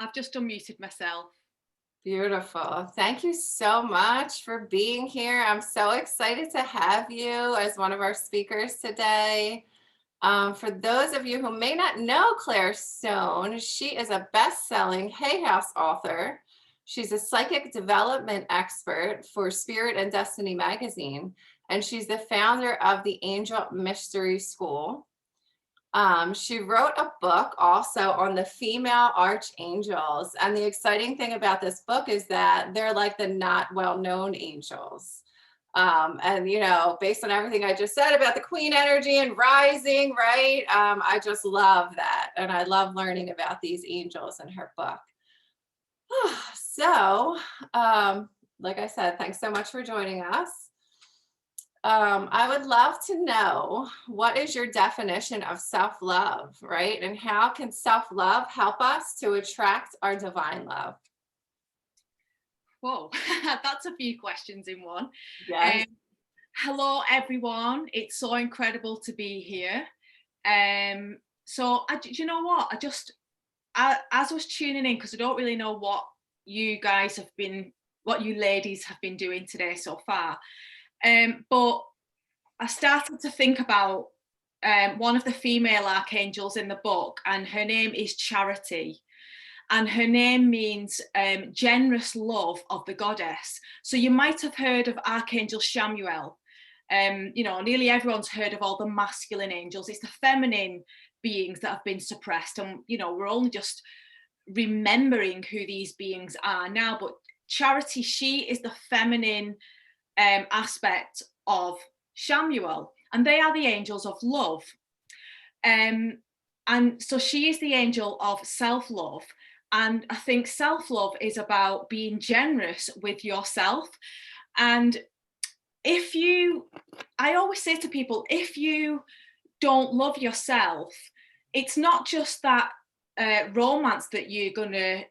I've just unmuted myself. Beautiful. Thank you so much for being here. I'm so excited to have you as one of our speakers today. For those of you who may not know Claire Stone, she is a best-selling Hay House author. She's a psychic development expert for Spirit and Destiny magazine, and she's the founder of the Angel Mystery School. She wrote a book also on the female archangels. And the exciting thing about this book is that they're like the not well-known angels. And, based on everything I just said about the queen energy and rising, right? I just love that. And I love learning about these angels in her book. So, like I said, thanks so much for joining us. I would love to know, what is your definition of self-love, right? And how can self-love help us to attract our divine love? Whoa, that's a few questions in one. Yes. Hello, everyone. It's so incredible to be here. Do you know what? As I was tuning in, because I don't really know what you ladies have been doing today so far. But I started to think about one of the female archangels in the book, and her name is Charity. And her name means generous love of the goddess. So you might have heard of Archangel Chamuel. Nearly everyone's heard of all the masculine angels. It's the feminine beings that have been suppressed. And, we're only just remembering who these beings are now. But Charity, she is the feminine aspect of Chamuel, and they are the angels of love. And so she is the angel of self-love. And I think self-love is about being generous with yourself. And I always say to people, if you don't love yourself, it's not just that romance that you're going to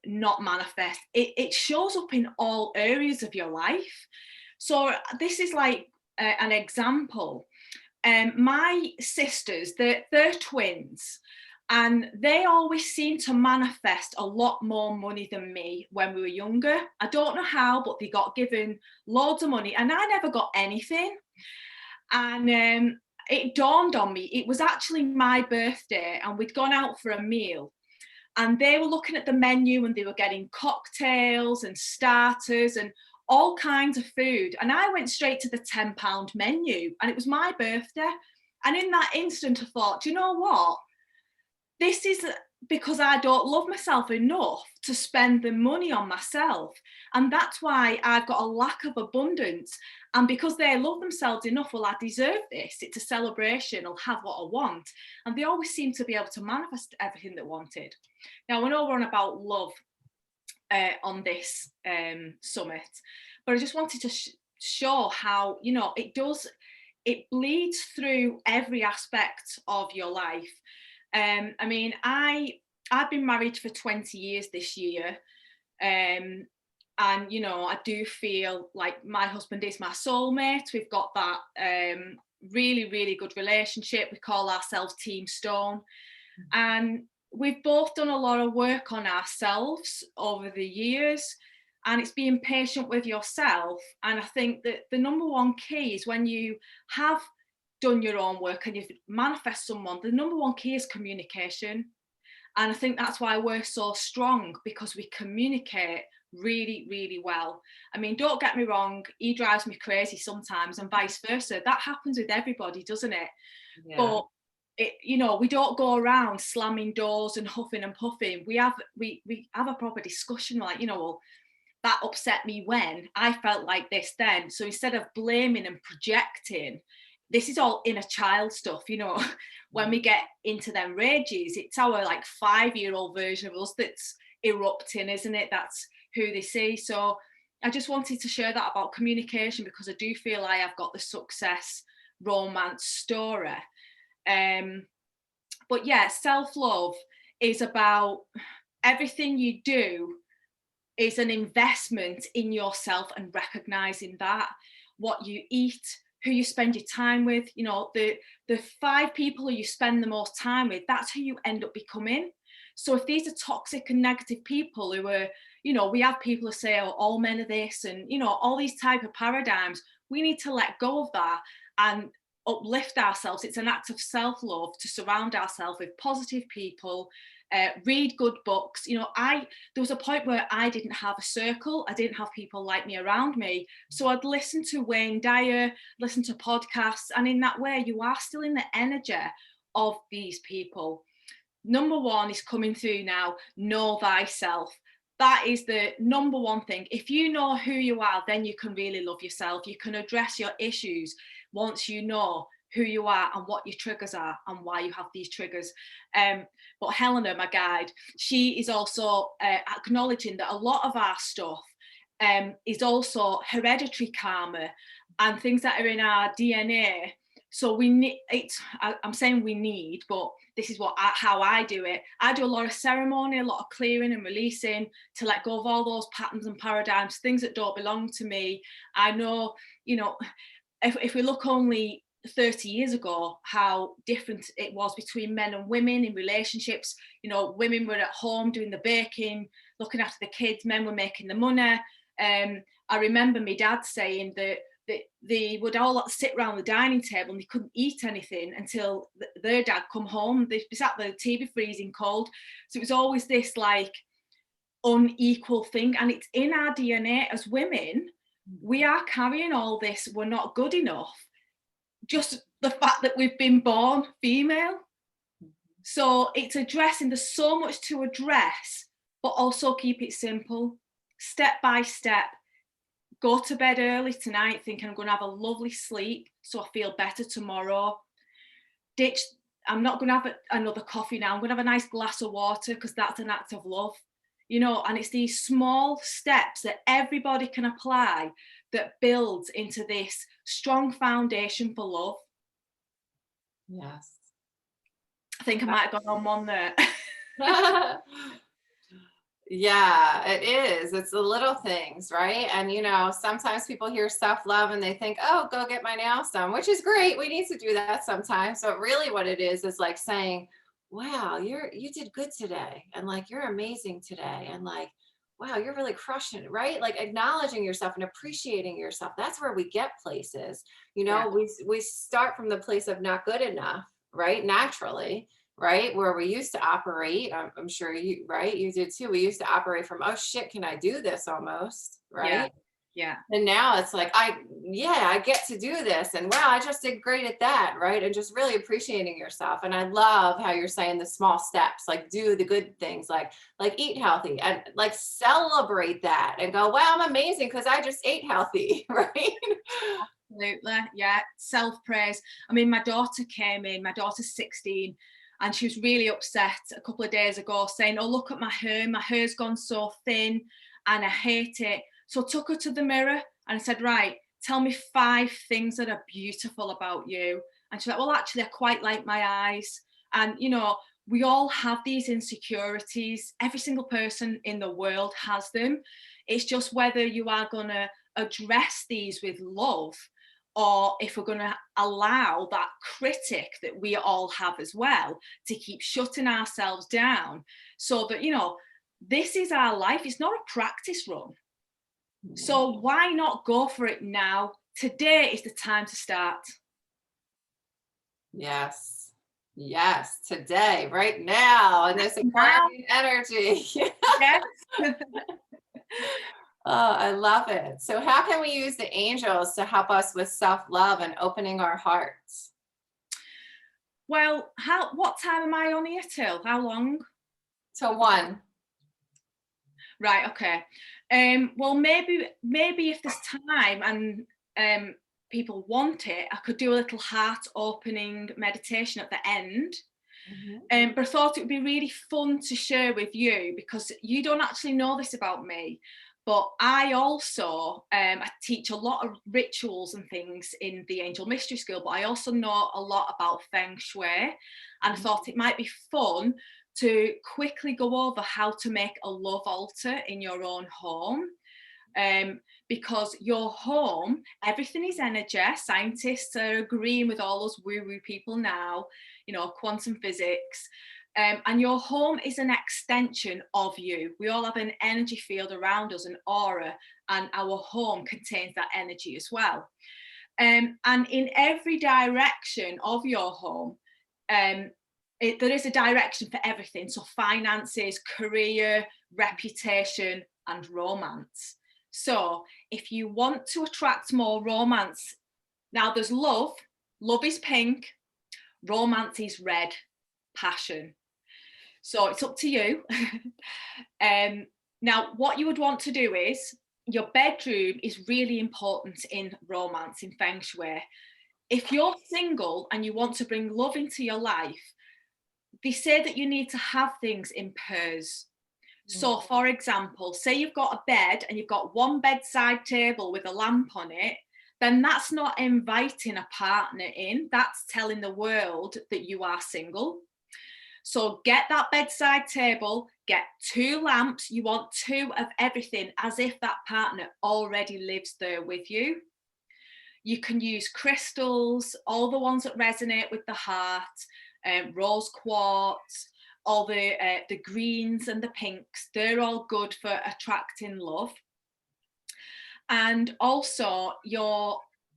not manifest. It shows up in all areas of your life. So this is like an example. My sisters, they're twins, and they always seem to manifest a lot more money than me when we were younger. I don't know how, but they got given loads of money, and I never got anything. And it dawned on me, it was actually my birthday, and we'd gone out for a meal. And they were looking at the menu, and they were getting cocktails and starters and all kinds of food. And I went straight to the £10 menu, and it was my birthday. And in that instant, I thought, do you know what? This is because I don't love myself enough to spend the money on myself. And that's why I've got a lack of abundance. And because they love themselves enough, well, I deserve this. It's a celebration. I'll have what I want. And they always seem to be able to manifest everything they wanted. Now, I know we're on about love on this summit, but I just wanted to show how, it bleeds through every aspect of your life. I've been married for 20 years this year. And, I do feel like my husband is my soulmate. We've got that really, really good relationship. We call ourselves Team Stone. And we've both done a lot of work on ourselves over the years. And it's being patient with yourself. And I think that the number one key is, when you have done your own work and you've manifest someone, the number one key is communication. And I think that's why we're so strong, because we communicate really, really well. I mean, don't get me wrong, he drives me crazy sometimes, and vice versa. That happens with everybody, doesn't it? Yeah. But we don't go around slamming doors and huffing and puffing. We have a proper discussion, like, well, that upset me when I felt like this then. So instead of blaming and projecting, this is all inner child stuff, when we get into them rages, it's our like 5-year-old version of us that's erupting, isn't it? That's who they see. So I just wanted to share that about communication, because I do feel I have got the success romance story. But yeah, self-love is about everything you do is an investment in yourself, and recognizing that, what you eat, who you spend your time with, the 5 people who you spend the most time with, that's who you end up becoming. So if these are toxic and negative people who are, we have people who say, oh, all men are this, and, all these type of paradigms, we need to let go of that and uplift ourselves. It's an act of self-love to surround ourselves with positive people, read good books. There was a point where I didn't have a circle. I didn't have people like me around me. So I'd listen to Wayne Dyer, listen to podcasts. And in that way, you are still in the energy of these people. Number one is coming through now, know thyself. That is the number one thing. If you know who you are, then you can really love yourself. You can address your issues once you know who you are and what your triggers are and why you have these triggers. But Helena, my guide, she is also acknowledging that a lot of our stuff is also hereditary karma and things that are in our DNA. So we need it. I'm saying we need, but this is how I do it. I do a lot of ceremony, a lot of clearing and releasing to let go of all those patterns and paradigms, things that don't belong to me. I know, if we look only 30 years ago, how different it was between men and women in relationships. Women were at home doing the baking, looking after the kids, men were making the money. I remember my dad saying that they would all sit around the dining table and they couldn't eat anything until their dad come home. They sat there, the tea be freezing cold. So it was always this like unequal thing. And it's in our DNA as women. We are carrying all this. We're not good enough. Just the fact that we've been born female. So it's addressing, there's so much to address, but also keep it simple, step by step. Go to bed early tonight thinking I'm going to have a lovely sleep so I feel better tomorrow. I'm not going to have another coffee now. I'm going to have a nice glass of water because that's an act of love. And it's these small steps that everybody can apply that builds into this strong foundation for love. Yes. I think I might have gone on one there. Yeah, it is. It's the little things, right? And, sometimes people hear self-love and they think, oh, go get my nails done, which is great. We need to do that sometimes. But really what it is like saying, wow, you did good today. And like, you're amazing today. And like, wow, you're really crushing it, right? Like acknowledging yourself and appreciating yourself. That's where we get places. Yeah. We start from the place of not good enough, right? Naturally. Right? Where we used to operate, I'm sure you, right? You did too. We used to operate from, oh shit, can I do this almost? Right? Yeah. And now it's like, I get to do this. And wow, I just did great at that. Right? And just really appreciating yourself. And I love how you're saying the small steps, like do the good things, like eat healthy and like celebrate that and go, wow, I'm amazing because I just ate healthy. Right? Absolutely. Yeah. Self-praise. I mean, my daughter came in, my daughter's 16. And she was really upset a couple of days ago saying, oh, look at my hair's gone so thin and I hate it. So I took her to the mirror and I said, right, tell me 5 things that are beautiful about you. And she's like, well, actually, I quite like my eyes. And, we all have these insecurities. Every single person in the world has them. It's just whether you are going to address these with love, or if we're going to allow that critic that we all have as well to keep shutting ourselves down so that, this is our life. It's not a practice run. So why not go for it now? Today is the time to start. Yes. Yes. Today, right now, in this encouraging energy. Yes. Oh, I love it. So how can we use the angels to help us with self-love and opening our hearts? Well, what time am I on here till? How long? Till 1. Right, okay. Well, maybe if there's time and people want it, I could do a little heart opening meditation at the end. Mm-hmm. But I thought it would be really fun to share with you because you don't actually know this about me. But I also, I teach a lot of rituals and things in the Angel Mystery School, but I also know a lot about Feng Shui. And I thought it might be fun to quickly go over how to make a love altar in your own home. Because your home, everything is energy. Scientists are agreeing with all those woo-woo people now, quantum physics. And your home is an extension of you. We all have an energy field around us, an aura, and our home contains that energy as well. And in every direction of your home, there is a direction for everything. So finances, career, reputation, and romance. So if you want to attract more romance, now there's love. Love is pink. Romance is red. Passion. So it's up to you. Now, what you would want to do is, your bedroom is really important in romance, in Feng Shui. If you're single and you want to bring love into your life, they say that you need to have things in pairs. So, for example, say you've got a bed and you've got one bedside table with a lamp on it, then that's not inviting a partner in. That's telling the world that you are single. So get that bedside table, get 2 lamps. You want 2 of everything, as if that partner already lives there with you. You can use crystals, all the ones that resonate with the heart, rose quartz, all the greens and the pinks. They're all good for attracting love. And also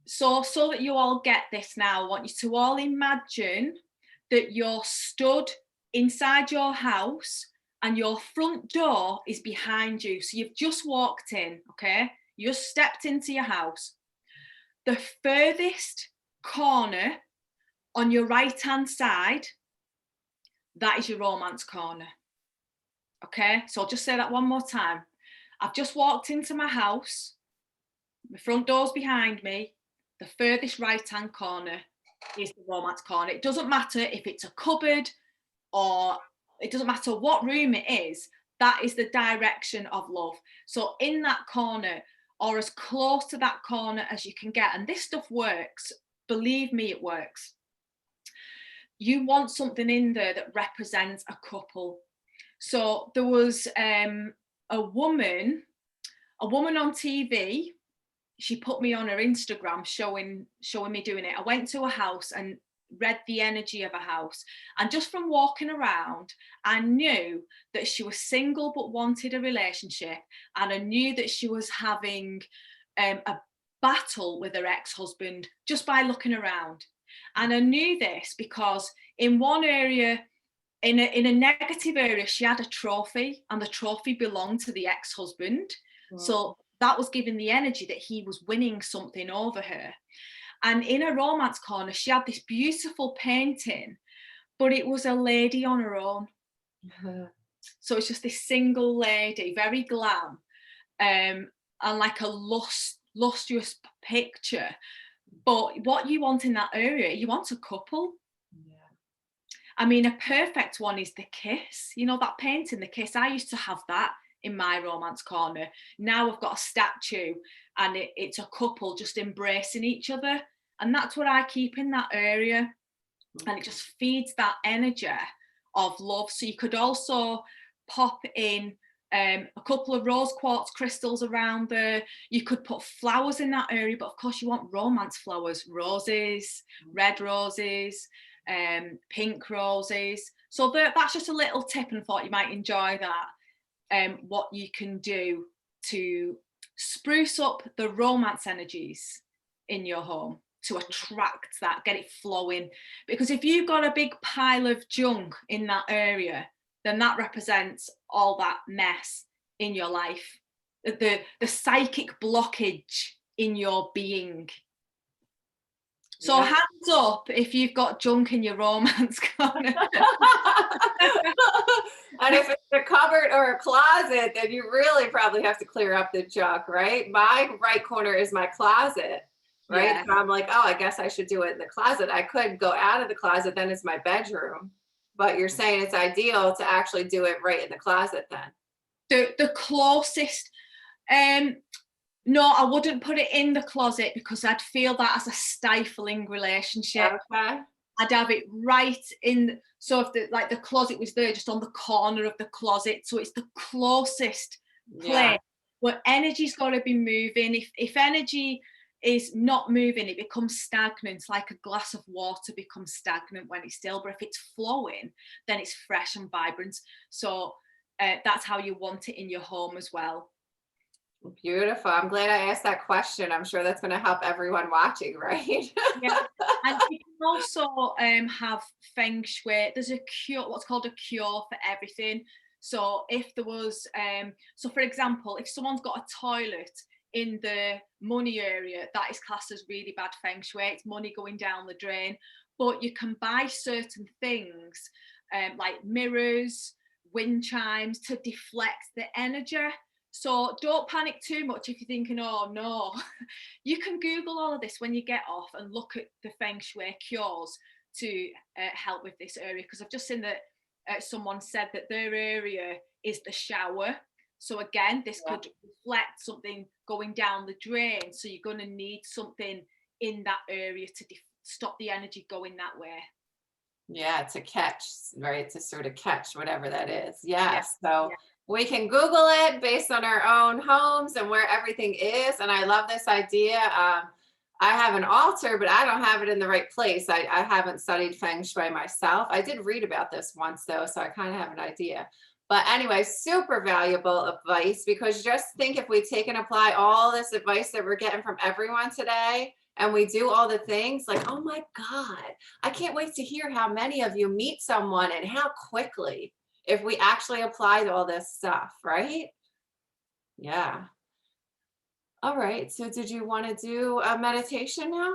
so that you all get this now, I want you to all imagine that you're stood inside your house and your front door is behind you. So you've just walked in, okay? You just stepped into your house. The furthest corner on your right-hand side, that is your romance corner. Okay, so I'll just say that one more time. I've just walked into my house. My front door's behind me. The furthest right-hand corner is the romance corner. It doesn't matter if it's a cupboard or it doesn't matter what room it is. That is the direction of love. So in that corner, or as close to that corner as you can get, and this stuff works, believe me, it works. You want something in there that represents a couple. So there was a woman on TV. She put me on her Instagram showing me doing it. I went to a house and read the energy of a house, and just from walking around, I knew that she was single but wanted a relationship, and I knew that she was having a battle with her ex-husband just by looking around. And I knew this because in one area, in a negative area, she had a trophy, and the trophy belonged to the ex-husband. So that was giving the energy that he was winning something over her. And in a romance corner, she had this beautiful painting, but it was a lady on her own. So it's just this single lady, very glam, and like a lustrous picture. But what you want in that area, you want a couple. Yeah. I mean, a perfect one is the kiss. You know, that painting, the kiss. I used to have that in my romance corner. Now I've got a statue, and it's a couple just embracing each other. And that's what I keep in that area. And it just feeds that energy of love. So you could also pop in a couple of rose quartz crystals around there. You could put flowers in that area, but of course you want romance flowers, roses, red roses, pink roses. So that's just a little tip, and I thought you might enjoy that. What you can do to spruce up the romance energies in your home, to attract that, get it flowing. Because if you've got a big pile of junk in that area, then that represents all that mess in your life, the psychic blockage in your being. So yeah. Hands up if you've got junk in your romance corner. And if it's a cupboard or a closet, then you really probably have to clear up the junk, right? My right corner is my closet, right? Yeah. So I'm like, oh, I guess I should do it in the closet. I could go out of the closet, then it's my bedroom. But you're saying it's ideal to actually do it right in the closet then? The closest, no, I wouldn't put it in the closet, because I'd feel that as a stifling relationship. Okay. I'd have it right in, so if the closet was there, just on the corner of the closet, so it's the closest place where energy's got to be moving. If energy is not moving, it becomes stagnant. It's like a glass of water becomes stagnant when it's still, but if it's flowing, then it's fresh and vibrant. So that's how you want it in your home as well. Beautiful. I'm glad I asked that question. I'm sure that's going to help everyone watching, right? Yeah. And you can also have feng shui. There's a cure, what's called a cure for everything. So if there was, so for example, if someone's got a toilet in the money area, that is classed as really bad feng shui. It's money going down the drain. But you can buy certain things like mirrors, wind chimes to deflect the energy. So don't panic too much if you're thinking, oh no. You can Google all of this when you get off and look at the feng shui cures to help with this area, because I've just seen that someone said that their area is the shower. So again, this could reflect something going down the drain. So you're going to need something in that area to stop the energy going that way. Yeah, to catch, right? To sort of catch whatever that is. Yes. Yeah. So we can Google it based on our own homes and where everything is. And I love this idea. I have an altar, but I don't have it in the right place. I haven't studied feng shui myself. I did read about this once though, so I kind of have an idea. But anyway, super valuable advice, because just think if we take and apply all this advice that we're getting from everyone today, and we do all the things, like, oh my God, I can't wait to hear how many of you meet someone and how quickly, if we actually applied all this stuff, right? Yeah. All right. So did you want to do a meditation now?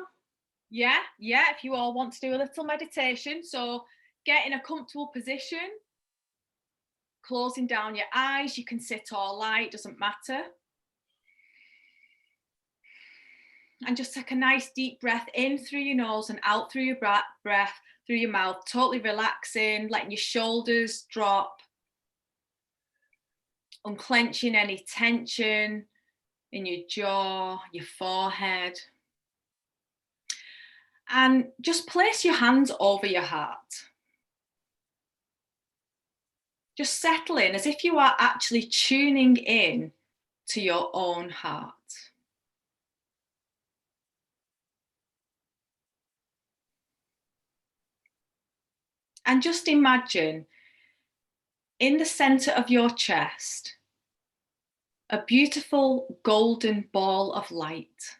Yeah. If you all want to do a little meditation. So get in a comfortable position, closing down your eyes. You can sit or lie, it doesn't matter. And just take a nice deep breath in through your nose and out through your breath through your mouth, totally relaxing, letting your shoulders drop, unclenching any tension in your jaw, your forehead. And just place your hands over your heart. Just settle in as if you are actually tuning in to your own heart. And just imagine in the center of your chest, a beautiful golden ball of light.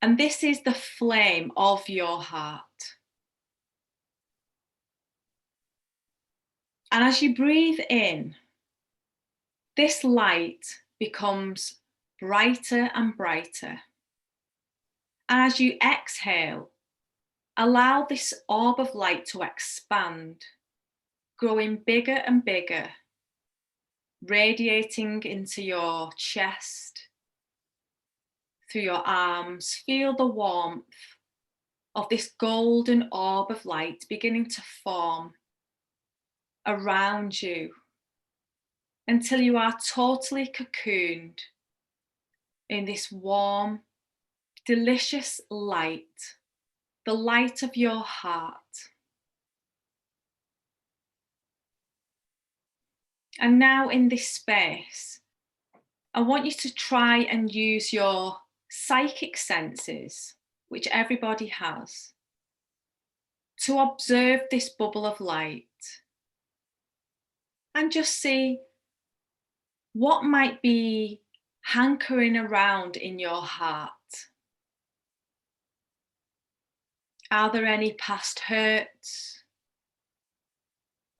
And this is the flame of your heart. And as you breathe in, this light becomes brighter and brighter. And as you exhale, allow this orb of light to expand, growing bigger and bigger, radiating into your chest, through your arms. Feel the warmth of this golden orb of light beginning to form around you until you are totally cocooned in this warm, delicious light, the light of your heart. And now in this space, I want you to try and use your psychic senses, which everybody has, to observe this bubble of light and just see what might be hankering around in your heart. Are there any past hurts?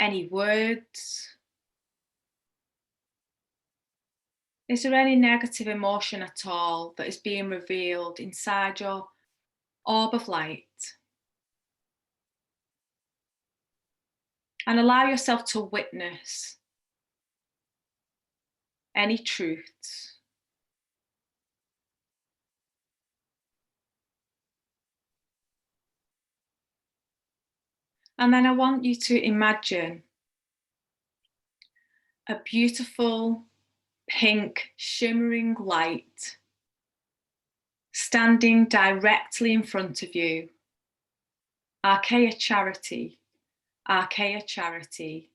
Any words? Is there any negative emotion at all that is being revealed inside your orb of light? And allow yourself to witness any truths. And then I want you to imagine a beautiful pink shimmering light standing directly in front of you. Archaea Charity, Archaea Charity,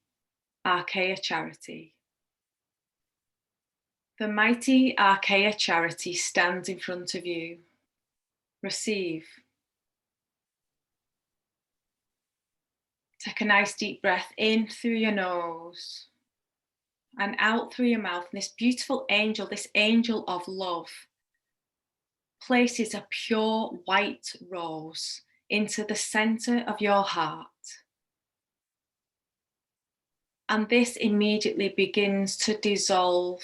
Archaea Charity. The mighty Archaea charity stands in front of you. Receive. Take a nice deep breath in through your nose and out through your mouth. And this beautiful angel, this angel of love, places a pure white rose into the center of your heart. And this immediately begins to dissolve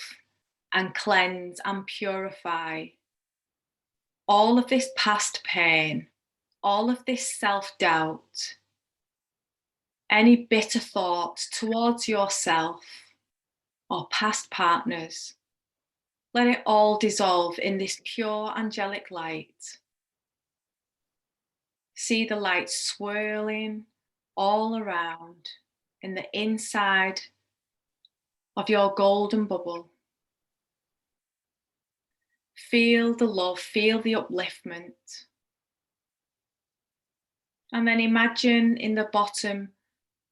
and cleanse and purify all of this past pain, all of this self-doubt, any bitter thoughts towards yourself or past partners. Let it all dissolve in this pure angelic light. See the light swirling all around in the inside of your golden bubble. Feel the love, feel the upliftment. And then imagine in the bottom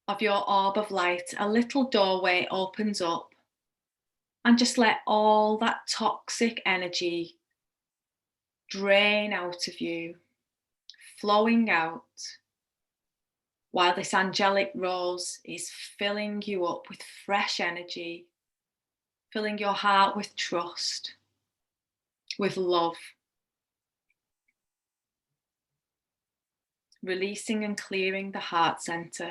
of your orb of light, a little doorway opens up, and just let all that toxic energy drain out of you, flowing out, while this angelic rose is filling you up with fresh energy, filling your heart with trust, with love, releasing and clearing the heart center,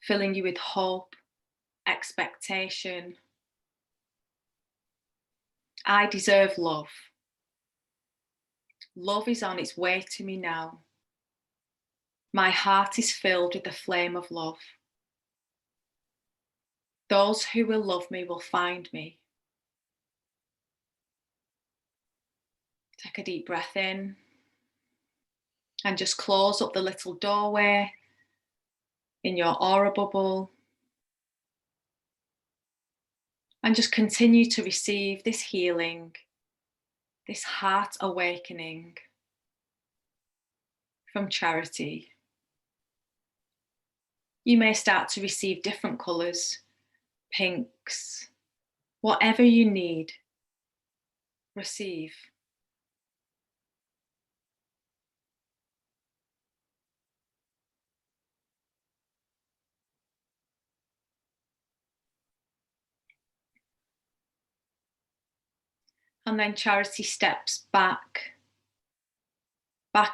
filling you with hope, expectation. I deserve love. Love is on its way to me now. My heart is filled with the flame of love. Those who will love me will find me. Take a deep breath in and just close up the little doorway in your aura bubble. And just continue to receive this healing, this heart awakening from Charity. You may start to receive different colours, pinks, whatever you need. Receive. And then Charity steps back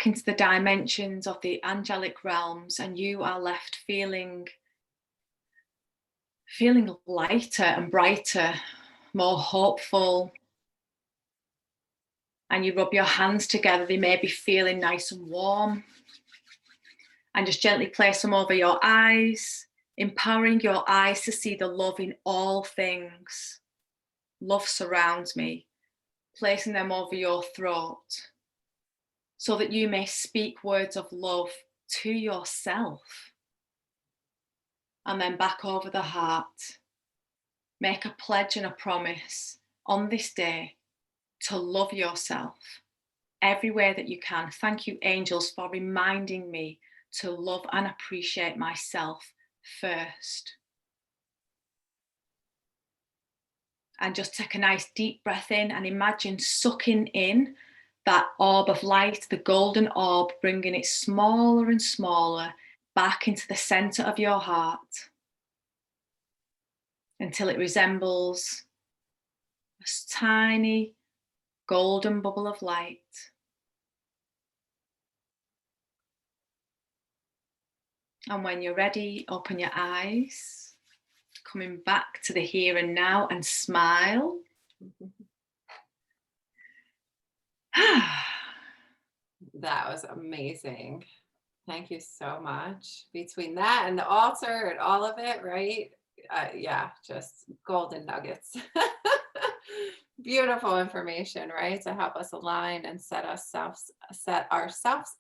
into the dimensions of the angelic realms, and you are left feeling lighter and brighter, more hopeful. And you rub your hands together, they may be feeling nice and warm. And just gently place them over your eyes, empowering your eyes to see the love in all things. Love surrounds me. Placing them over your throat so that you may speak words of love to yourself. And then back over the heart. Make a pledge and a promise on this day to love yourself every way that you can. Thank you, angels, for reminding me to love and appreciate myself first. And just take a nice deep breath in and imagine sucking in that orb of light, the golden orb, bringing it smaller and smaller back into the center of your heart until it resembles a tiny golden bubble of light. And when you're ready, open your eyes. Coming back to the here and now and smile. That was amazing. Thank you so much. Between that and the altar and all of it, right? Yeah, just golden nuggets. Beautiful information, right? To help us align and set ourselves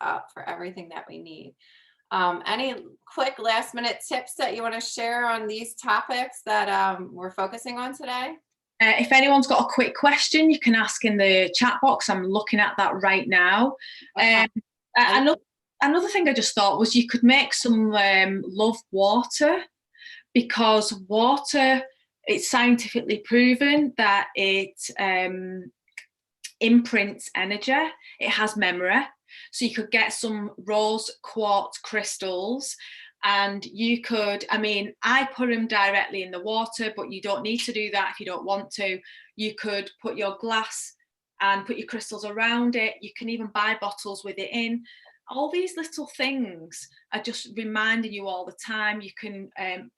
up for everything that we need. Any quick last minute tips that you want to share on these topics that we're focusing on today? If anyone's got a quick question, you can ask in the chat box. I'm looking at that right now. Another thing I just thought was you could make some love water, because water it's scientifically proven that it imprints energy. It has memory. So you could get some rose quartz crystals, and you could, I mean, I put them directly in the water, but you don't need to do that if you don't want to. You could put your glass and put your crystals around it. You can even buy bottles with it in. All these little things are just reminding you all the time. You can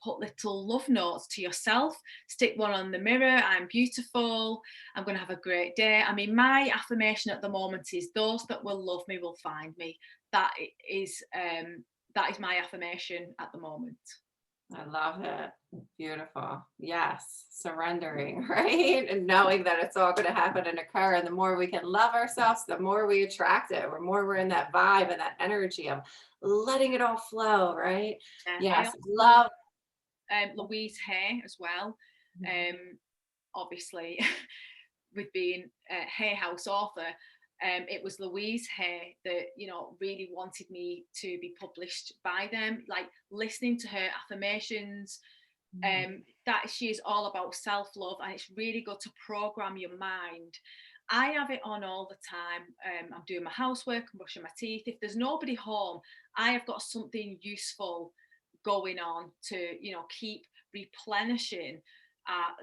put little love notes to yourself, stick one on the mirror. I'm beautiful. I'm going to have a great day. I mean, my affirmation at the moment is those that will love me will find me. That is my affirmation at the moment. I love it. Beautiful. Yes. Surrendering, right? And knowing that it's all going to happen and occur. And the more we can love ourselves, the more we attract it. The more we're in that vibe and that energy of letting it all flow, right? Yeah, yes. Love Louise Hay as well. Obviously, with being a Hay House author, it was Louise Hay that, you know, really wanted me to be published by them. Like listening to her affirmations, that she is all about self-love, and it's really good to program your mind. I have it on all the time. I'm doing my housework, I'm brushing my teeth. If there's nobody home, I have got something useful going on to, you know, keep replenishing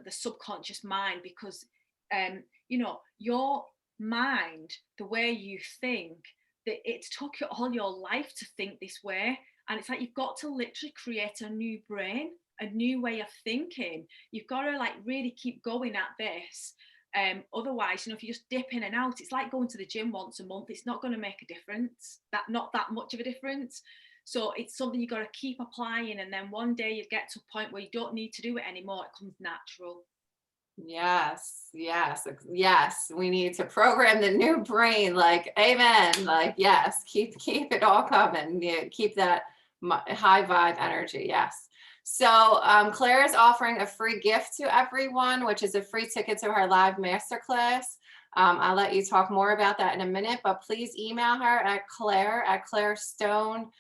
the subconscious mind, because you know, your mind, the way you think, that it's took you all your life to think this way, and it's like you've got to literally create a new brain, a new way of thinking. You've got to like really keep going at this. Otherwise, you know, if you just dip in and out, it's like going to the gym once a month. It's not going to make a difference. Not that much of a difference. So it's something you got to keep applying, and then one day you get to a point where you don't need to do it anymore. It comes natural. Yes, yes, yes. We need to program the new brain. Like, amen. Like, yes, keep it all coming. Yeah, keep that high vibe energy. Yes. So Claire is offering a free gift to everyone, which is a free ticket to her live masterclass. I'll let you talk more about that in a minute, but please email her at clairestone.co.uk,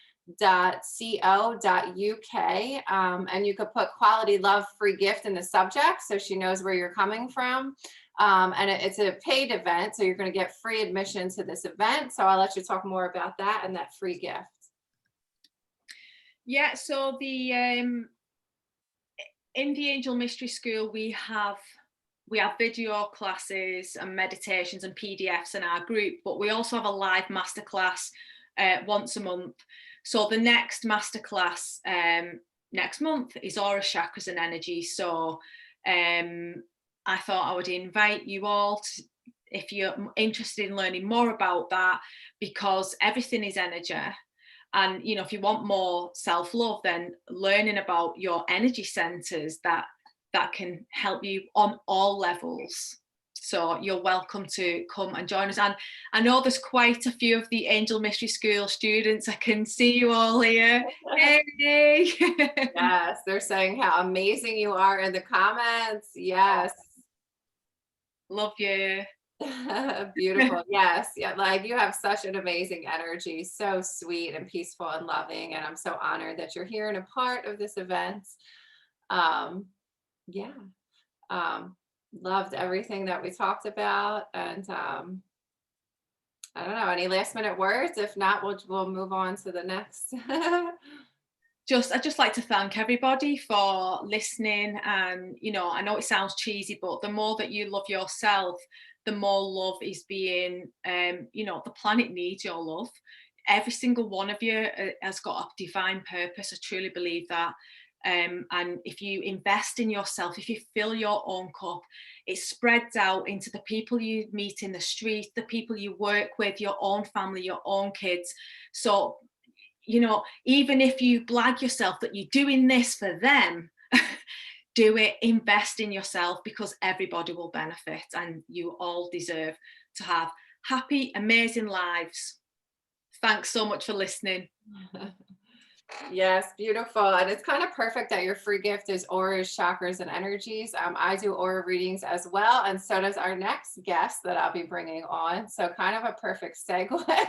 and you could put quality love free gift in the subject so she knows where you're coming from. And it's a paid event, so you're going to get free admission to this event. So I'll let you talk more about that and that free gift. Yeah, so the in the Angel Mystery School, we have video classes and meditations and PDFs in our group, but we also have a live masterclass once a month. So the next masterclass next month is Aura, Chakras and Energy. So I thought I would invite you all to, if you're interested in learning more about that, because everything is energy. And, you know, if you want more self-love, then learning about your energy centers that can help you on all levels. So you're welcome to come and join us. And I know there's quite a few of the Angel Mystery School students. I can see you all here. Hey. Yes, they're saying how amazing you are in the comments. Yes. Love you. Beautiful. Yes. Yeah. Like you have such an amazing energy, so sweet and peaceful and loving. And I'm so honored that you're here and a part of this event. Yeah. Loved everything that we talked about. And I don't know, any last minute words? If not, we'll move on to the next. I'd just like to thank everybody for listening. And, you know, I know it sounds cheesy, but the more that you love yourself, the more love is being, you know, the planet needs your love. Every single one of you has got a divine purpose. I truly believe that. And if you invest in yourself, if you fill your own cup, it spreads out into the people you meet in the street, the people you work with, your own family, your own kids. So, you know, even if you blag yourself that you're doing this for them, do it, invest in yourself, because everybody will benefit and you all deserve to have happy, amazing lives. Thanks so much for listening. Yes, beautiful. And it's kind of perfect that your free gift is auras, chakras, and energies. I do aura readings as well. And so does our next guest that I'll be bringing on. So kind of a perfect segue.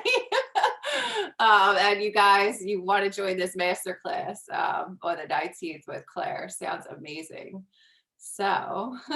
And you guys, you want to join this masterclass on the 19th with Claire. Sounds amazing. So